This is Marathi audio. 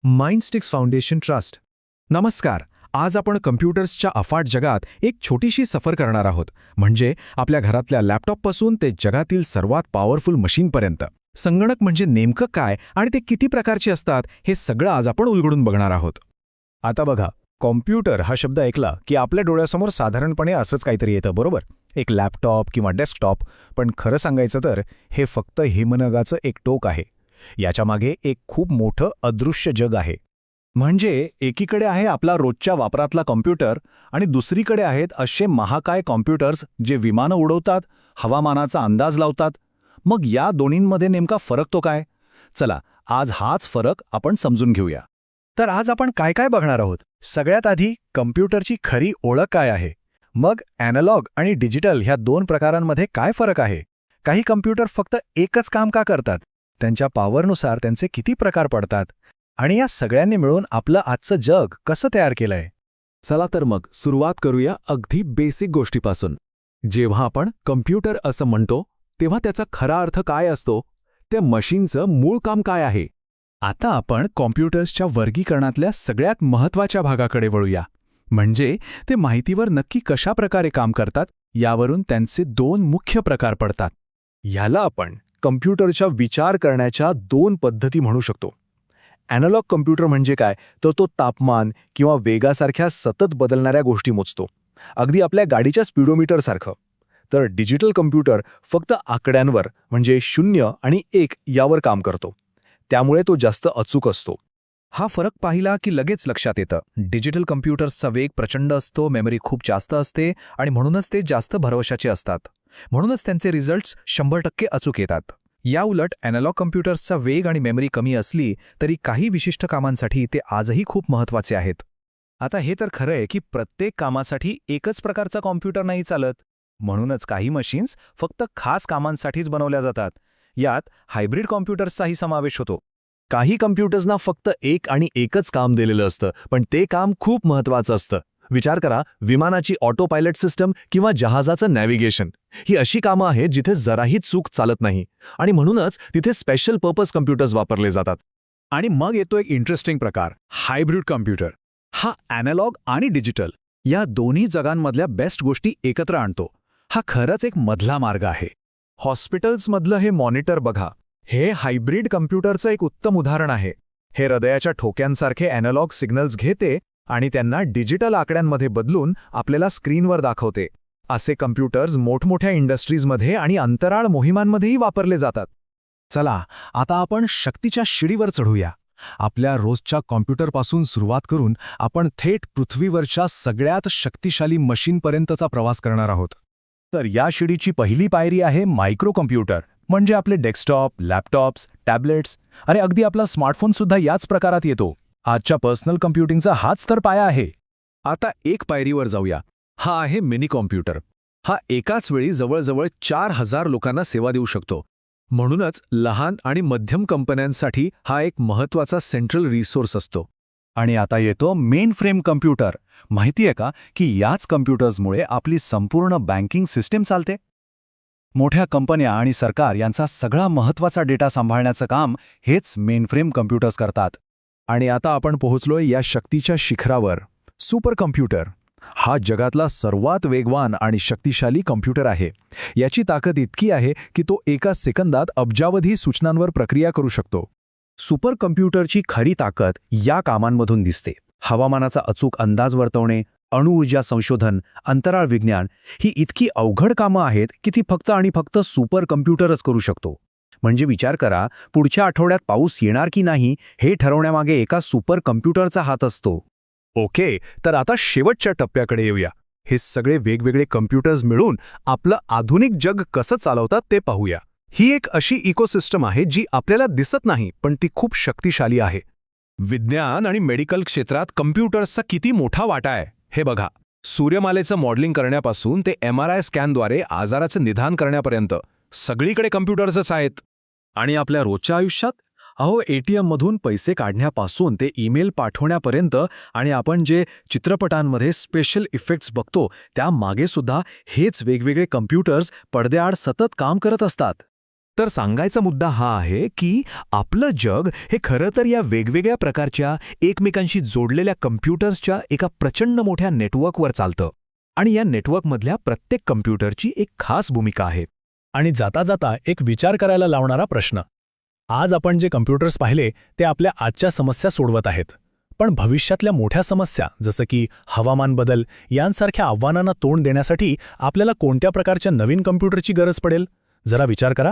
माइंडस्टिक्स फाउंडेशन ट्रस्ट. नमस्कार. आज आपण कम्प्युटर्सच्या अफाट जगात एक छोटीशी सफर करणार आहोत. म्हणजे आपल्या घरातल्या लॅपटॉपपासून ते जगातील सर्वात पॉवरफुल मशीनपर्यंत. संगणक म्हणजे नेमकं काय आणि ते किती प्रकारचे असतात हे सगळं आज आपण उलगडून बघणार आहोत. आता बघा, कॉम्प्युटर हा शब्द ऐकला की आपल्या डोळ्यासमोर साधारणपणे असंच काहीतरी येतं, बरोबर? एक लॅपटॉप किंवा डेस्कटॉप. पण खरं सांगायचं तर हे फक्त हिमनगाचं एक टोक आहे. याच्यामागे एक खूप मोठं अदृश्य जग आहे. म्हणजे एकीकडे आहे आपला रोजच्या वापरातला कॉम्प्युटर आणि दुसरीकडे आहेत असे महाकाय कॉम्प्युटर्स जे विमानं उडवतात, हवामानाचा अंदाज लावतात. मग या दोन्हींमध्ये नेमका फरक तो काय? चला, आज हाच फरक आपण समजून घेऊया. तर आज आपण काय काय बघणार आहोत. सगळ्यात आधी कम्प्युटरची खरी ओळख काय आहे. मग ॲनालॉग आणि डिजिटल ह्या दोन प्रकारांमध्ये काय फरक आहे. काही कम्प्युटर फक्त एकच काम का करतात, त्यांच्या पॉवरनुसार त्यांचे किती प्रकार पडतात, आणि या सगळ्यांनी मिळून आपलं आजचं जग कसं तयार केलंय. चला तर मग सुरुवात करूया अगदी बेसिक गोष्टीपासून. जेव्हा आपण कम्प्युटर असं म्हणतो तेव्हा त्याचा खरा अर्थ काय असतो, त्या मशीनचं मूळ काम काय आहे. आता आपण कॉम्प्युटर्सच्या वर्गीकरणातल्या सगळ्यात महत्त्वाच्या भागाकडे वळूया. म्हणजे ते माहितीवर नक्की कशा प्रकारे काम करतात यावरून त्यांचे दोन मुख्य प्रकार पडतात. ह्याला आपण कम्प्युटरच्या विचार करण्याच्या दोन पद्धती म्हणू शकतो. ॲनालॉग कम्प्युटर म्हणजे काय, तर तो तापमान किंवा वेगासारख्या सतत बदलणाऱ्या गोष्टी मोजतो, अगदी आपल्या गाडीच्या स्पीडोमीटरसारखं. तर डिजिटल कम्प्युटर फक्त आकड्यांवर म्हणजे 0 आणि 1 यावर काम करतो. त्यामुळे तो जास्त अचूक असतो. हा फरक पाहिला की लगेच लक्षात येतं. डिजिटल कम्प्युटर्सचा वेग प्रचंड असतो, मेमरी खूप जास्त असते आणि म्हणूनच ते जास्त भरवशाचे असतात. म्हणूनच त्यांचे रिझल्ट्स 100% अचूक येतात. या उलट ॲनालॉग कम्प्युटर्सचा वेग आणि मेमरी कमी असली तरी काही विशिष्ट कामांसाठी ते आजही खूप महत्त्वाचे आहेत. आता हे तर खरं आहे की प्रत्येक कामासाठी एकच प्रकारचा कॉम्प्युटर नाही चालत. म्हणूनच काही मशीन्स फक्त खास कामांसाठीच बनवल्या जातात. यात हायब्रिड कॉम्प्युटर्सचाही समावेश होतो. काही कम्प्युटर्सना फक्त एक आणि एकच काम दिलेलं असतं, पण ते काम खूप महत्त्वाचं असतं. विचार करा, विमानाची ऑटो पायलट सिस्टम किंवा जहाजाचं नॅव्हिगेशन. ही अशी कामं आहेत जिथे जराही चूक चालत नाही आणि म्हणूनच तिथे स्पेशल पर्पज कम्प्युटर्स वापरले जातात. आणि मग येतो एक इंटरेस्टिंग प्रकार, हायब्रिड कम्प्युटर. हा ॲनालॉग आणि डिजिटल या दोन्ही जगांमधल्या बेस्ट गोष्टी एकत्र आणतो. हा खरंच एक मधला मार्ग आहे. हॉस्पिटल्समधलं हे मॉनिटर बघा, हे हायब्रिड कम्प्युटरचं एक उत्तम उदाहरण आहे. हे हृदयाच्या ठोक्यांसारखे ॲनालॉग सिग्नल्स घेते आणि त्यांना डिजिटल आकड्यांमध्ये बदलून आपल्याला स्क्रीनवर दाखवते. असे कम्प्युटर्स मोठमोठ्या इंडस्ट्रीजमध्ये आणि अंतराळ मोहिमांमध्येही वापरले जातात. चला, आता आपण शक्तीच्या शिडीवर चढूया. आपल्या रोजच्या कॉम्प्युटरपासून सुरुवात करून आपण थेट पृथ्वीवरच्या सगळ्यात शक्तिशाली मशीनपर्यंतचा प्रवास करणार आहोत. तर या शिडीची पहिली पायरी आहे मायक्रो कॉम्प्युटर. म्हणजे आपले डेस्कटॉप, लॅपटॉप्स, टॅब्लेट्स, अरे अगदी आपला स्मार्टफोनसुद्धा याच प्रकारात येतो. आजच्या पर्सनल कम्प्युटिंगचा हाच तर पाया आहे. आता एक पायरीवर जाऊया. हा आहे मिनी कॉम्प्युटर. हा एकाच वेळी जवळजवळ 4000 लोकांना सेवा देऊ शकतो. म्हणूनच लहान आणि मध्यम कंपन्यांसाठी हा एक महत्त्वाचा सेंट्रल रिसोर्स असतो. आणि आता येतो मेन फ्रेम कम्प्युटर. माहितीये का की याच कम्प्युटर्समुळे आपली संपूर्ण बँकिंग सिस्टीम चालते. मोठ्या कंपन्या आणि सरकार यांचा सगळा महत्त्वाचा डेटा सांभाळण्याचं काम हेच मेनफ्रेम कम्प्युटर्स करतात. आणि आता आपण पोहोचलोय या शक्तीच्या शिखरावर. सुपर कम्प्युटर हा जगातला सर्वात वेगवान आणि शक्तिशाली कम्प्युटर आहे. याची ताकद इतकी आहे की तो एका सेकंदात अब्जावधी सूचनांवर प्रक्रिया करू शकतो. सुपर कम्प्युटरची खरी ताकद या कामांमधून दिसते. हवामानाचा अचूक अंदाज वर्तवणे, अणुऊर्जा संशोधन, अंतराळ विज्ञान ही इतकी अवघड कामं आहेत की ती फक्त आणि फक्त सुपर कम्प्युटरच करू शकतो. म्हणजे विचार करा, पुढच्या आठवड्यात पाऊस येणार की नाही हे ठरवण्यामागे एका सुपर कम्प्युटरचा हात असतो. ओके, तर आता शेवटच्या टप्प्याकडे येऊया. हे सगळे वेगवेगळे कम्प्युटर्स मिळून आपलं आधुनिक जग कसं चालवतात ते पाहूया. ही एक अशी इकोसिस्टम आहे जी आपल्याला दिसत नाही, पण ती खूप शक्तिशाली आहे. विज्ञान आणि मेडिकल क्षेत्रात कम्प्युटर्सचा किती मोठा वाटा आहे हे बघा. सूर्यमालेचं मॉडेलिंग करण्यापासून ते MRI स्कॅनद्वारे आजाराचं निदान करण्यापर्यंत सगळीकडे कम्प्युटर्सच आहेत. आणि आपल्या रोजच्या आयुष्यात ATM मधून पैसे काढण्यापासून ते ईमेल पाठवण्यापर्यंत आणि आपण जे चित्रपटांमध्ये स्पेशल इफेक्ट्स बघतो त्यामागे सुद्धा हेच वेगवेगळे कम्प्युटर्स पडद्याआड सतत काम करत असतात. तर सांगायचा मुद्दा हा आहे की आपलं जग हे खरं तर या वेगवेगळ्या प्रकारच्या एकमेकांशी जोडलेल्या कम्प्युटर्सच्या एका प्रचंड मोठ्या नेटवर्कवर चालतं आणि या नेटवर्कमधल्या प्रत्येक कम्प्युटरची एक खास भूमिका आहे. आणि जाता जाता एक विचार करायला लावणारा प्रश्न. आज आपण जे कम्प्युटर्स पाहिले ते आपल्या आजच्या समस्या सोडवत आहेत, पण भविष्यातल्या मोठ्या समस्या जसं की हवामान बदल यांसारख्या आव्हानांना तोंड देण्यासाठी आपल्याला कोणत्या प्रकारच्या नवीन कम्प्युटरची गरज पडेल? जरा विचार करा.